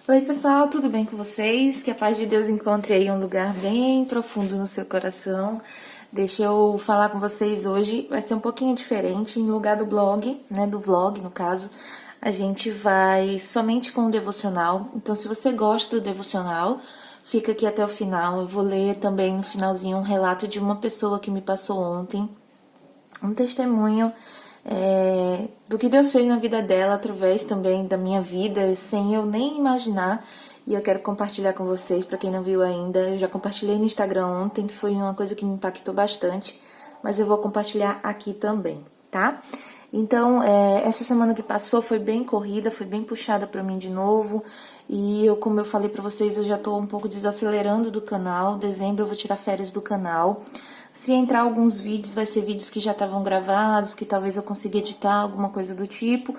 Oi pessoal, tudo bem com vocês? Que a paz de Deus encontre aí um lugar bem profundo no seu coração. Deixa eu falar com vocês hoje, vai ser um pouquinho diferente, em lugar do blog, né, do vlog no caso, a gente vai somente com o devocional. Então se você gosta do devocional, fica aqui até o final. Eu vou ler também no finalzinho um relato de uma pessoa que me passou ontem, um testemunho do que Deus fez na vida dela, através também da minha vida, sem eu nem imaginar. E eu quero compartilhar com vocês, para quem não viu ainda. Eu já compartilhei no Instagram ontem, que foi uma coisa que me impactou bastante, mas eu vou compartilhar aqui também, tá? Então, essa semana que passou foi bem corrida, foi bem puxada para mim de novo. E eu, como eu falei para vocês, eu já tô um pouco desacelerando do canal. Dezembro eu vou tirar férias do canal. Se entrar alguns vídeos, vai ser vídeos que já estavam gravados, que talvez eu consiga editar, alguma coisa do tipo.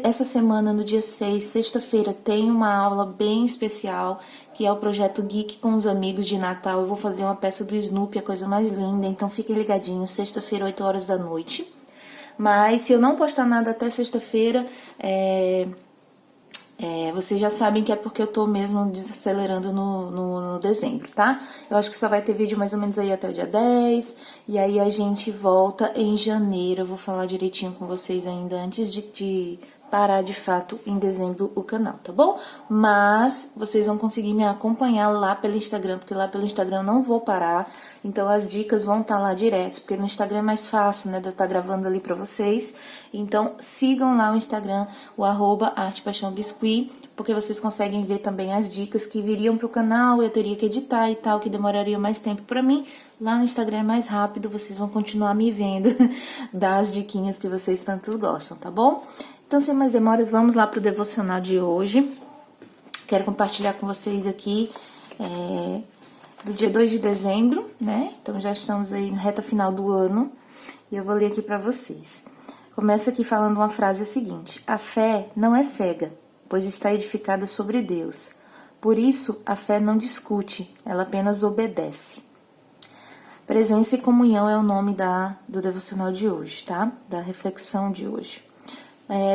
Essa semana, no dia 6, sexta-feira, tem uma aula bem especial, que é o Projeto Geek com os amigos de Natal. Eu vou fazer uma peça do Snoopy, a coisa mais linda, então fiquem ligadinhos, sexta-feira, 8 horas da noite. Mas se eu não postar nada até sexta-feira, vocês já sabem que é porque eu tô mesmo desacelerando no dezembro, tá? Eu acho que só vai ter vídeo mais ou menos aí até o dia 10. E aí a gente volta em janeiro. Eu vou falar direitinho com vocês ainda antes de parar de fato em dezembro o canal, tá bom? Mas vocês vão conseguir me acompanhar lá pelo Instagram, porque lá pelo Instagram eu não vou parar. Então as dicas vão estar lá direto, porque no Instagram é mais fácil, né, de eu estar gravando ali pra vocês. Então sigam lá o Instagram, o @artepaixãobiscuit, porque vocês conseguem ver também as dicas que viriam pro canal, eu teria que editar e tal, que demoraria mais tempo pra mim. Lá no Instagram é mais rápido, vocês vão continuar me vendo das diquinhas que vocês tanto gostam, tá bom? Então, sem mais demoras, vamos lá pro devocional de hoje. Quero compartilhar com vocês aqui do dia 2 de dezembro, né? Então, já estamos aí na reta final do ano. E eu vou ler aqui pra vocês. Começa aqui falando uma frase, o seguinte: a fé não é cega, pois está edificada sobre Deus. Por isso, a fé não discute, ela apenas obedece. Presença e comunhão é o nome do devocional de hoje, tá? Da reflexão de hoje.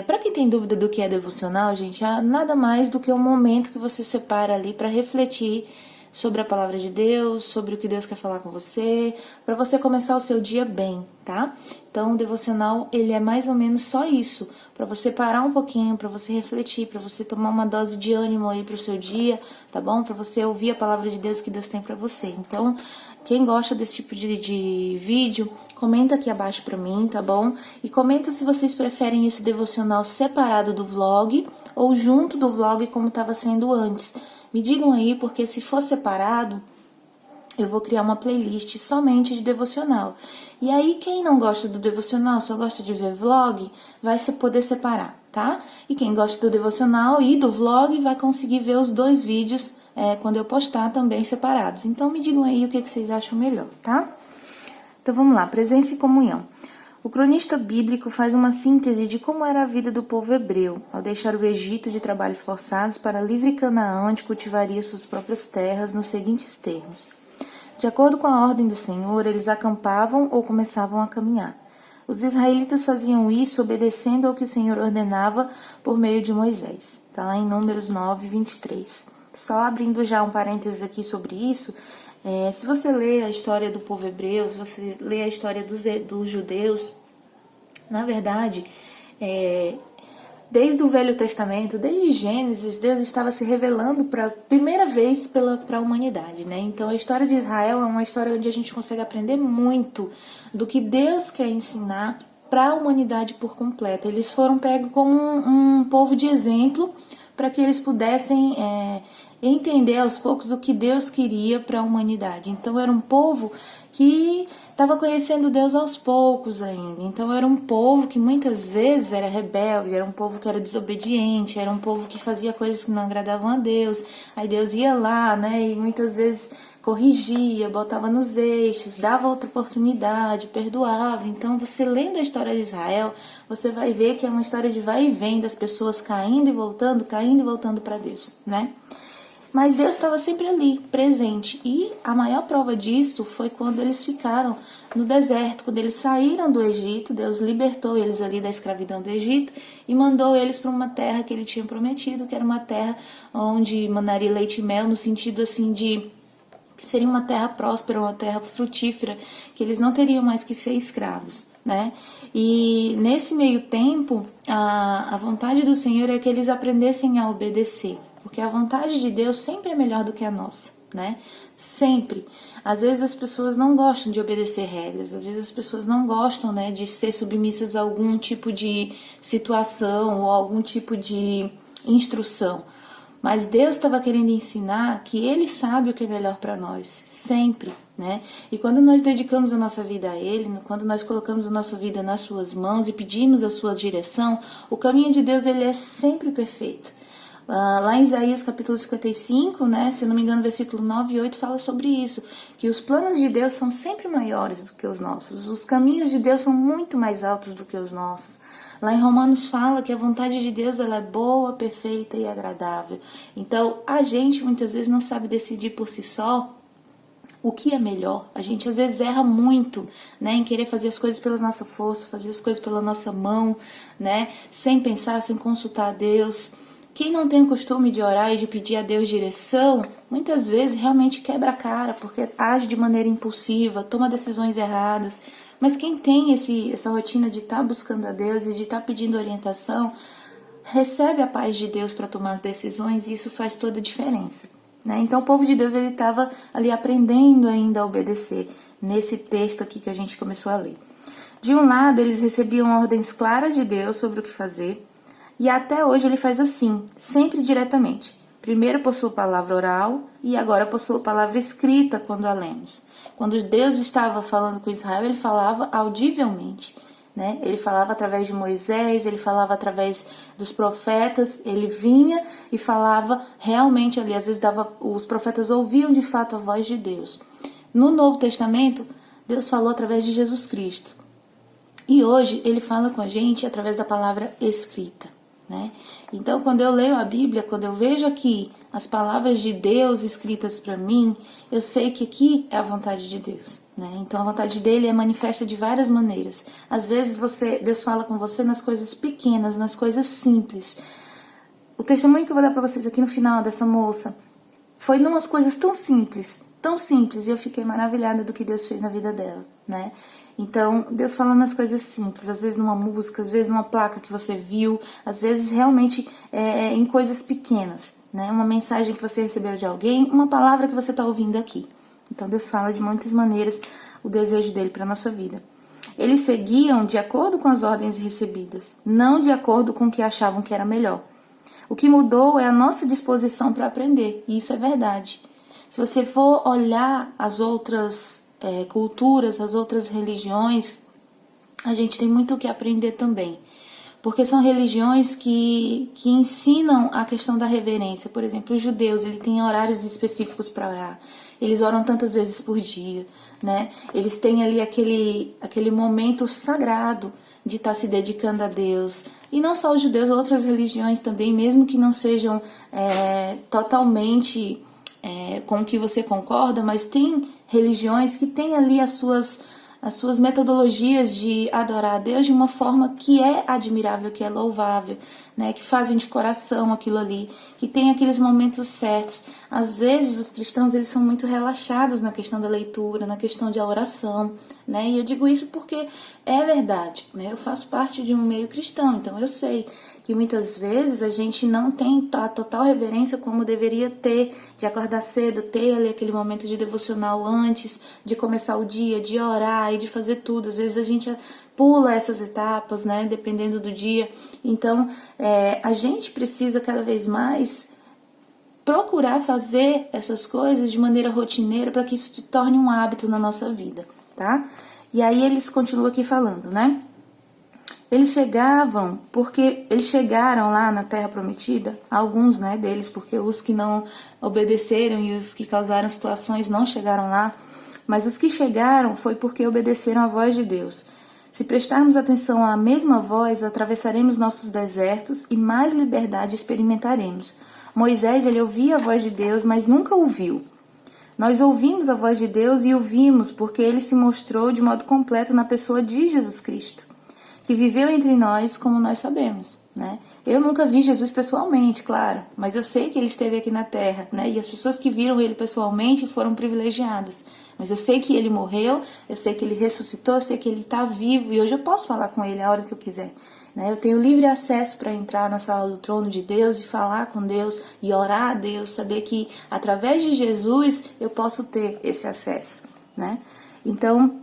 Para quem tem dúvida do que é devocional, gente, é nada mais do que um momento que você separa ali para refletir sobre a palavra de Deus, sobre o que Deus quer falar com você, para você começar o seu dia bem, tá? Então, o devocional, ele é mais ou menos só isso, para você parar um pouquinho, para você refletir, para você tomar uma dose de ânimo aí pro seu dia, tá bom? Para você ouvir a palavra de Deus que Deus tem para você. Então, quem gosta desse tipo de vídeo, comenta aqui abaixo pra mim, tá bom? E comenta se vocês preferem esse devocional separado do vlog ou junto do vlog como estava sendo antes. Me digam aí, porque se for separado, eu vou criar uma playlist somente de devocional. E aí, quem não gosta do devocional, só gosta de ver vlog, vai poder separar, tá? E quem gosta do devocional e do vlog vai conseguir ver os dois vídeos quando eu postar também separados. Então, me digam aí o que vocês acham melhor, tá? Então, vamos lá. Presença e comunhão. O cronista bíblico faz uma síntese de como era a vida do povo hebreu, ao deixar o Egito de trabalhos forçados para a livre Canaã, onde cultivaria suas próprias terras, nos seguintes termos. De acordo com a ordem do Senhor, eles acampavam ou começavam a caminhar. Os israelitas faziam isso obedecendo ao que o Senhor ordenava por meio de Moisés. Está lá em Números 9, 23. Só abrindo já um parênteses aqui sobre isso, se você lê a história do povo hebreu, se você lê a história dos judeus, na verdade, desde o Velho Testamento, desde Gênesis, Deus estava se revelando para a primeira vez para a humanidade, né? Então a história de Israel é uma história onde a gente consegue aprender muito do que Deus quer ensinar para a humanidade por completo. Eles foram pegos como um povo de exemplo para que eles pudessem entender aos poucos o que Deus queria para a humanidade. Então era um povo que estava conhecendo Deus aos poucos ainda. Então era um povo que muitas vezes era rebelde, era um povo que era desobediente, era um povo que fazia coisas que não agradavam a Deus. Aí Deus ia lá, né, e muitas vezes corrigia, botava nos eixos, dava outra oportunidade, perdoava. Então, você lendo a história de Israel, você vai ver que é uma história de vai e vem das pessoas caindo e voltando para Deus, né? Mas Deus estava sempre ali, presente. E a maior prova disso foi quando eles ficaram no deserto, quando eles saíram do Egito. Deus libertou eles ali da escravidão do Egito e mandou eles para uma terra que ele tinha prometido, que era uma terra onde mandaria leite e mel, no sentido assim de que seria uma terra próspera, uma terra frutífera, que eles não teriam mais que ser escravos, né? E nesse meio tempo, a vontade do Senhor é que eles aprendessem a obedecer, porque a vontade de Deus sempre é melhor do que a nossa, né? Sempre. Às vezes as pessoas não gostam de obedecer regras, às vezes as pessoas não gostam, né, de ser submissas a algum tipo de situação ou algum tipo de instrução. Mas Deus estava querendo ensinar que Ele sabe o que é melhor para nós, sempre, né? E quando nós dedicamos a nossa vida a Ele, quando nós colocamos a nossa vida nas Suas mãos e pedimos a Sua direção, o caminho de Deus ele é sempre perfeito. Lá em Isaías capítulo 55, né, se não me engano, versículo 9 e 8 fala sobre isso, que os planos de Deus são sempre maiores do que os nossos, os caminhos de Deus são muito mais altos do que os nossos. Lá em Romanos fala que a vontade de Deus ela é boa, perfeita e agradável. Então, a gente muitas vezes não sabe decidir por si só o que é melhor. A gente às vezes erra muito, né, em querer fazer as coisas pela nossa força, fazer as coisas pela nossa mão, né, sem pensar, sem consultar a Deus. Quem não tem o costume de orar e de pedir a Deus direção, muitas vezes realmente quebra a cara, porque age de maneira impulsiva, toma decisões erradas. Mas quem tem essa rotina de estar buscando a Deus e de estar pedindo orientação, recebe a paz de Deus para tomar as decisões e isso faz toda a diferença, né? Então o povo de Deus ele estava ali aprendendo ainda a obedecer, nesse texto aqui que a gente começou a ler. De um lado, eles recebiam ordens claras de Deus sobre o que fazer, e até hoje ele faz assim, sempre diretamente. Primeiro por sua palavra oral e agora por sua palavra escrita quando a lemos. Quando Deus estava falando com Israel, ele falava audivelmente, né? Ele falava através de Moisés, ele falava através dos profetas, ele vinha e falava realmente ali. Às vezes os profetas ouviam de fato a voz de Deus. No Novo Testamento, Deus falou através de Jesus Cristo. E hoje ele fala com a gente através da palavra escrita, né? Então, quando eu leio a Bíblia, quando eu vejo aqui as palavras de Deus escritas para mim, eu sei que aqui é a vontade de Deus, né? Então, a vontade dele é manifesta de várias maneiras. Às vezes, Deus fala com você nas coisas pequenas, nas coisas simples. O testemunho que eu vou dar para vocês aqui no final dessa moça foi numas coisas tão simples, e eu fiquei maravilhada do que Deus fez na vida dela, né? Então, Deus falando nas coisas simples, às vezes numa música, às vezes numa placa que você viu, às vezes realmente em coisas pequenas, né? Uma mensagem que você recebeu de alguém, uma palavra que você está ouvindo aqui. Então, Deus fala de muitas maneiras o desejo dele para a nossa vida. Eles seguiam de acordo com as ordens recebidas, não de acordo com o que achavam que era melhor. O que mudou é a nossa disposição para aprender, e isso é verdade. Se você for olhar as outras culturas, as outras religiões, a gente tem muito o que aprender também. Porque são religiões que ensinam a questão da reverência. Por exemplo, os judeus, eles têm horários específicos para orar. Eles oram tantas vezes por dia, né? Eles têm ali aquele momento sagrado de estar se dedicando a Deus. E não só os judeus, outras religiões também, mesmo que não sejam totalmente com o que você concorda, mas tem religiões que têm ali as suas metodologias de adorar a Deus de uma forma que é admirável, que é louvável, né? Que fazem de coração aquilo ali, que tem aqueles momentos certos. Às vezes os cristãos eles são muito relaxados na questão da leitura, na questão da oração, né? E eu digo isso porque é verdade, né? Eu faço parte de um meio cristão, então eu sei que muitas vezes a gente não tem a total reverência como deveria ter, de acordar cedo, ter ali aquele momento de devocional antes de começar o dia, de orar e de fazer tudo. Às vezes a gente pula essas etapas, né, dependendo do dia. Então, a gente precisa cada vez mais procurar fazer essas coisas de maneira rotineira para que isso se torne um hábito na nossa vida, tá? E aí eles continuam aqui falando, né? Eles chegaram lá na Terra Prometida, alguns, né, deles, porque os que não obedeceram e os que causaram situações não chegaram lá, mas os que chegaram foi porque obedeceram a voz de Deus. Se prestarmos atenção à mesma voz, atravessaremos nossos desertos e mais liberdade experimentaremos. Moisés, ele ouvia a voz de Deus, mas nunca ouviu. Nós ouvimos a voz de Deus e o vimos porque ele se mostrou de modo completo na pessoa de Jesus Cristo, que viveu entre nós como nós sabemos, né? Eu nunca vi Jesus pessoalmente, claro, mas eu sei que ele esteve aqui na Terra, né? E as pessoas que viram ele pessoalmente foram privilegiadas. Mas eu sei que ele morreu, eu sei que ele ressuscitou, eu sei que ele está vivo e hoje eu posso falar com ele a hora que eu quiser. Eu tenho livre acesso para entrar na sala do trono de Deus e falar com Deus e orar a Deus, saber que através de Jesus eu posso ter esse acesso, né? Então,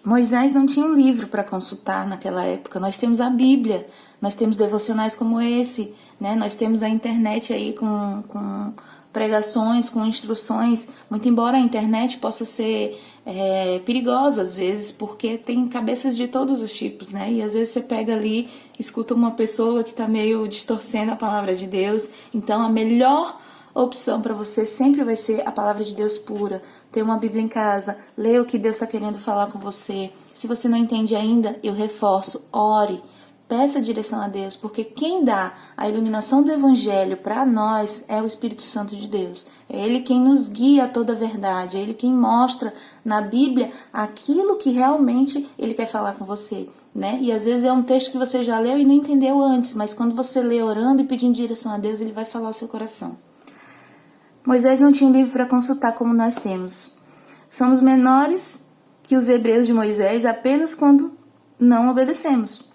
Moisés não tinha um livro para consultar naquela época. Nós temos a Bíblia, nós temos devocionais como esse, né? Nós temos a internet aí com pregações, com instruções, muito embora a internet possa ser perigosa às vezes, porque tem cabeças de todos os tipos, né? E às vezes você pega ali, escuta uma pessoa que está meio distorcendo a palavra de Deus. Então a melhor opção para você sempre vai ser a palavra de Deus pura. Ter uma Bíblia em casa, ler o que Deus está querendo falar com você. Se você não entende ainda, eu reforço, ore. Peça direção a Deus, porque quem dá a iluminação do Evangelho para nós é o Espírito Santo de Deus. É Ele quem nos guia a toda a verdade, é Ele quem mostra na Bíblia aquilo que realmente Ele quer falar com você, né? E às vezes é um texto que você já leu e não entendeu antes, mas quando você lê orando e pedindo direção a Deus, Ele vai falar ao seu coração. Moisés não tinha um livro para consultar como nós temos. Somos menores que os hebreus de Moisés apenas quando não obedecemos.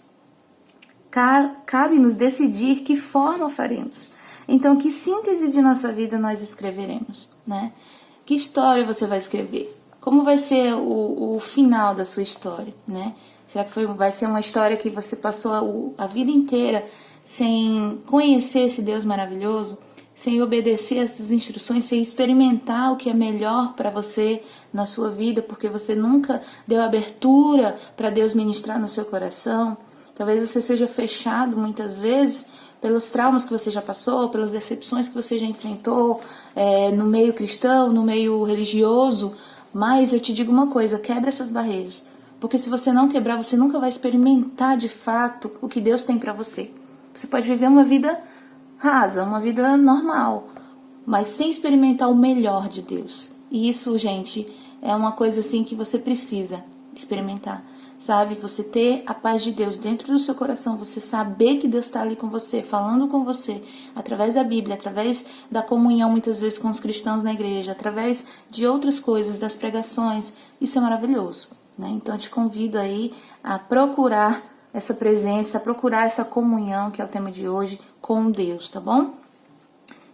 Cabe-nos decidir que forma faremos. Então, que síntese de nossa vida nós escreveremos, né? Que história você vai escrever? Como vai ser o final da sua história, né? Será que vai ser uma história que você passou a vida inteira sem conhecer esse Deus maravilhoso, sem obedecer essas instruções, sem experimentar o que é melhor para você na sua vida, porque você nunca deu abertura para Deus ministrar no seu coração? Talvez você seja fechado muitas vezes pelos traumas que você já passou, pelas decepções que você já enfrentou no meio cristão, no meio religioso. Mas eu te digo uma coisa, quebra essas barreiras. Porque se você não quebrar, você nunca vai experimentar de fato o que Deus tem para você. Você pode viver uma vida rasa, uma vida normal, mas sem experimentar o melhor de Deus. E isso, gente, é uma coisa assim que você precisa experimentar. Sabe, você ter a paz de Deus dentro do seu coração, você saber que Deus está ali com você, falando com você, através da Bíblia, através da comunhão muitas vezes com os cristãos na igreja, através de outras coisas, das pregações, isso é maravilhoso, né? Então eu te convido aí a procurar essa presença, a procurar essa comunhão, que é o tema de hoje, com Deus, tá bom?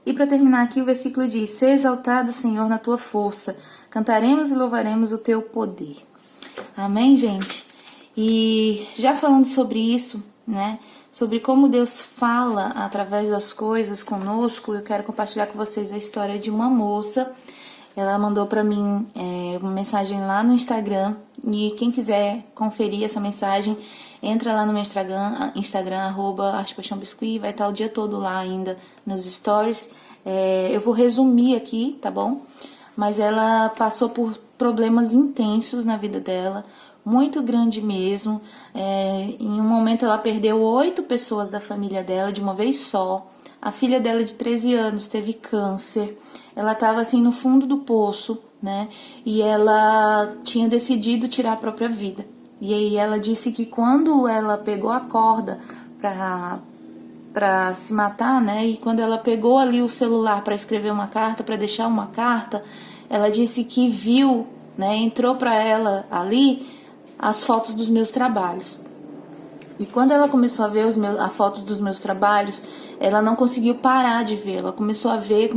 E para terminar aqui o versículo diz: "Seja exaltado, Senhor, na tua força, cantaremos e louvaremos o teu poder." Amém, gente? E já falando sobre isso, né, sobre como Deus fala através das coisas conosco, eu quero compartilhar com vocês a história de uma moça. Ela mandou para mim uma mensagem lá no Instagram, e quem quiser conferir essa mensagem, entra lá no meu Instagram @artepaixãobiscuit, vai estar o dia todo lá ainda nos stories. Eu vou resumir aqui, tá bom? Mas ela passou por problemas intensos na vida dela, muito grande mesmo. Em um momento ela perdeu 8 pessoas da família dela de uma vez só. A filha dela de 13 anos teve câncer. Ela estava assim no fundo do poço, né? E ela tinha decidido tirar a própria vida. E aí ela disse que quando ela pegou a corda para se matar, né? E quando ela pegou ali o celular para escrever uma carta, para deixar uma carta, ela disse que viu, né? Entrou para ela ali as fotos dos meus trabalhos. E quando ela começou a ver a foto dos meus trabalhos, ela não conseguiu parar de ver. Ela começou a ver,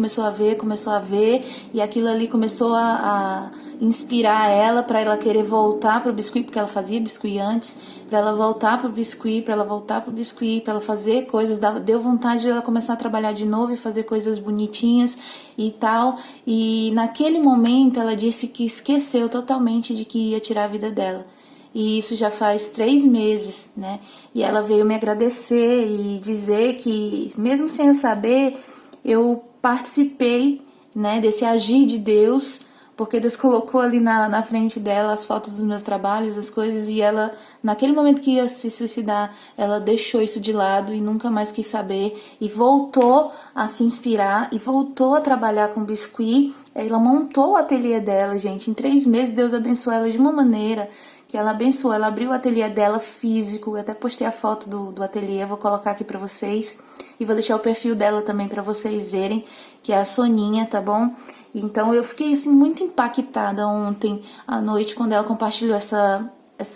e aquilo ali começou a inspirar ela para ela querer voltar para o biscuit, porque ela fazia biscuit antes, para ela voltar para o biscuit, para ela fazer coisas, deu vontade de ela começar a trabalhar de novo e fazer coisas bonitinhas e tal. E naquele momento ela disse que esqueceu totalmente de que ia tirar a vida dela. E isso já faz 3 meses, né? E ela veio me agradecer e dizer que, mesmo sem eu saber, eu participei, né, desse agir de Deus, porque Deus colocou ali na frente dela as fotos dos meus trabalhos, as coisas, e ela, naquele momento que ia se suicidar, ela deixou isso de lado e nunca mais quis saber, e voltou a se inspirar, e voltou a trabalhar com biscuit. Ela montou o ateliê dela, gente. Em 3 meses, Deus abençoou ela de uma maneira que ela abençoou. Ela abriu o ateliê dela físico. Eu até postei a foto do ateliê, vou colocar aqui pra vocês. E vou deixar o perfil dela também pra vocês verem, que é a Soninha, tá bom? Então eu fiquei assim muito impactada ontem à noite quando ela compartilhou essa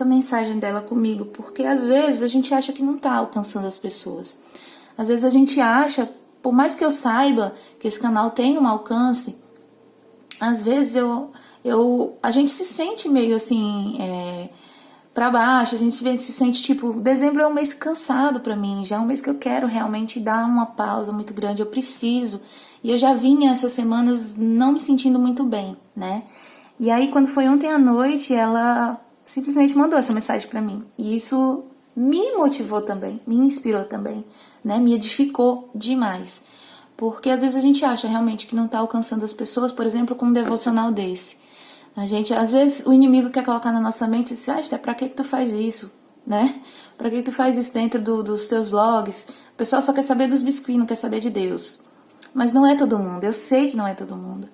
mensagem dela comigo. Porque às vezes a gente acha que não tá alcançando as pessoas. Às vezes a gente acha, por mais que eu saiba que esse canal tem um alcance, às vezes a gente se sente meio assim, pra baixo, a gente se sente tipo, dezembro é um mês cansado pra mim, já é um mês que eu quero realmente dar uma pausa muito grande, eu preciso, e eu já vinha essas semanas não me sentindo muito bem, né? E aí quando foi ontem à noite, ela simplesmente mandou essa mensagem pra mim, e isso me motivou também, me inspirou também, né? Me edificou demais. Porque às vezes a gente acha realmente que não tá alcançando as pessoas, por exemplo, com um devocional desse. A gente, às vezes, o inimigo quer colocar na nossa mente e diz, pra que tu faz isso, né? Pra que tu faz isso dentro dos teus vlogs? O pessoal só quer saber dos biscuits, não quer saber de Deus. Mas não é todo mundo, eu sei que não é todo mundo.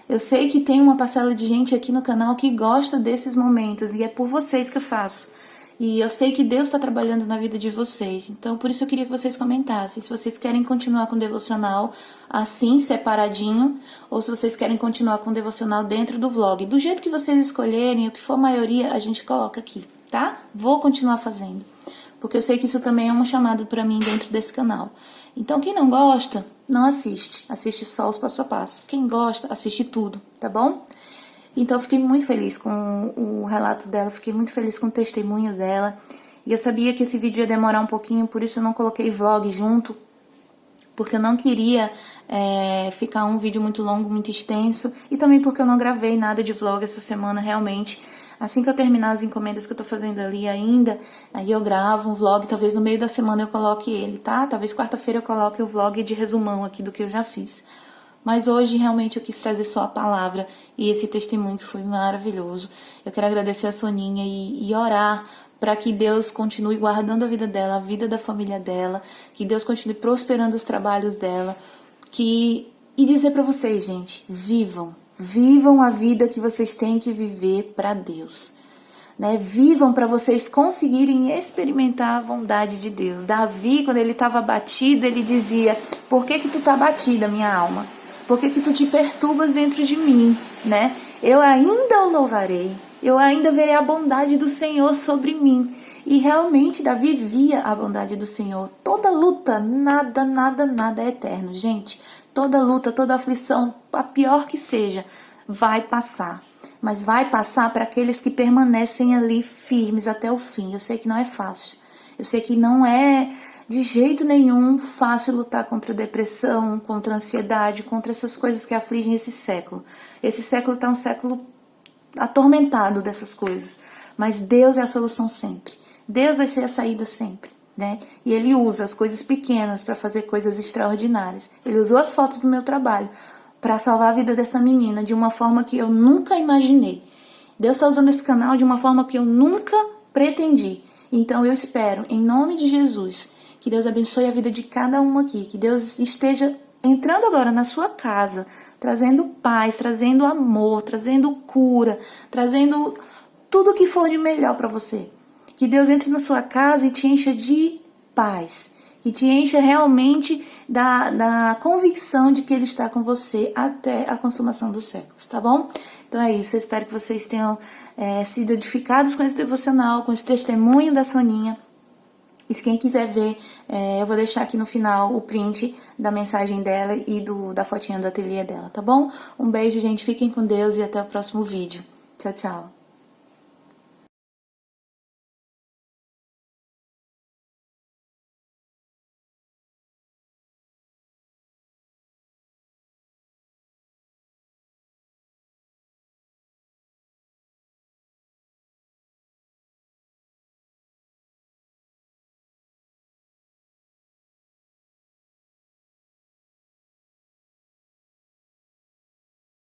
Eu sei que tem uma parcela de gente aqui no canal que gosta desses momentos, e é por vocês que eu faço. E eu sei que Deus está trabalhando na vida de vocês. Então, por isso eu queria que vocês comentassem. Se vocês querem continuar com o devocional assim, separadinho. Ou se vocês querem continuar com o devocional dentro do vlog. Do jeito que vocês escolherem, o que for a maioria, a gente coloca aqui, tá? Vou continuar fazendo. Porque eu sei que isso também é um chamado pra mim dentro desse canal. Então, quem não gosta, não assiste. Assiste só os passo a passos. Quem gosta, assiste tudo, tá bom? Então eu fiquei muito feliz com o relato dela, fiquei muito feliz com o testemunho dela. E eu sabia que esse vídeo ia demorar um pouquinho, por isso eu não coloquei vlog junto. Porque eu não queria ficar um vídeo muito longo, muito extenso. E também porque eu não gravei nada de vlog essa semana, realmente. Assim que eu terminar as encomendas que eu tô fazendo ali ainda, aí eu gravo um vlog, talvez no meio da semana eu coloque ele, tá? Talvez quarta-feira eu coloque o vlog de resumão aqui do que eu já fiz. Mas hoje realmente eu quis trazer só a palavra e esse testemunho que foi maravilhoso. Eu quero agradecer a Soninha e orar para que Deus continue guardando a vida dela, a vida da família dela, que Deus continue prosperando os trabalhos dela, e dizer para vocês, gente, vivam a vida que vocês têm que viver para Deus. Né? Vivam para vocês conseguirem experimentar a bondade de Deus. Davi, quando ele estava abatido, ele dizia, por que tu tá abatida, minha alma? Por que tu te perturbas dentro de mim, né? Eu ainda o louvarei, eu ainda verei a bondade do Senhor sobre mim. E realmente Davi via a bondade do Senhor. Toda luta, nada é eterno, gente. Toda luta, toda aflição, a pior que seja, vai passar. Mas vai passar para aqueles que permanecem ali firmes até o fim. Eu sei que não é fácil. Eu sei que não é de jeito nenhum fácil lutar contra a depressão, contra a ansiedade, contra essas coisas que afligem esse século. Esse século está um século atormentado dessas coisas. Mas Deus é a solução sempre. Deus vai ser a saída sempre, né? E Ele usa as coisas pequenas para fazer coisas extraordinárias. Ele usou as fotos do meu trabalho para salvar a vida dessa menina de uma forma que eu nunca imaginei. Deus está usando esse canal de uma forma que eu nunca pretendi. Então eu espero, em nome de Jesus, que Deus abençoe a vida de cada um aqui, que Deus esteja entrando agora na sua casa, trazendo paz, trazendo amor, trazendo cura, trazendo tudo o que for de melhor para você. Que Deus entre na sua casa e te encha de paz, e te encha realmente da convicção de que Ele está com você até a consumação dos séculos, tá bom? Então é isso, eu espero que vocês tenham sido edificados com esse devocional, com esse testemunho da Soninha. E se quem quiser ver, eu vou deixar aqui no final o print da mensagem dela e da fotinha do ateliê dela, tá bom? Um beijo, gente, fiquem com Deus e até o próximo vídeo. Tchau, tchau.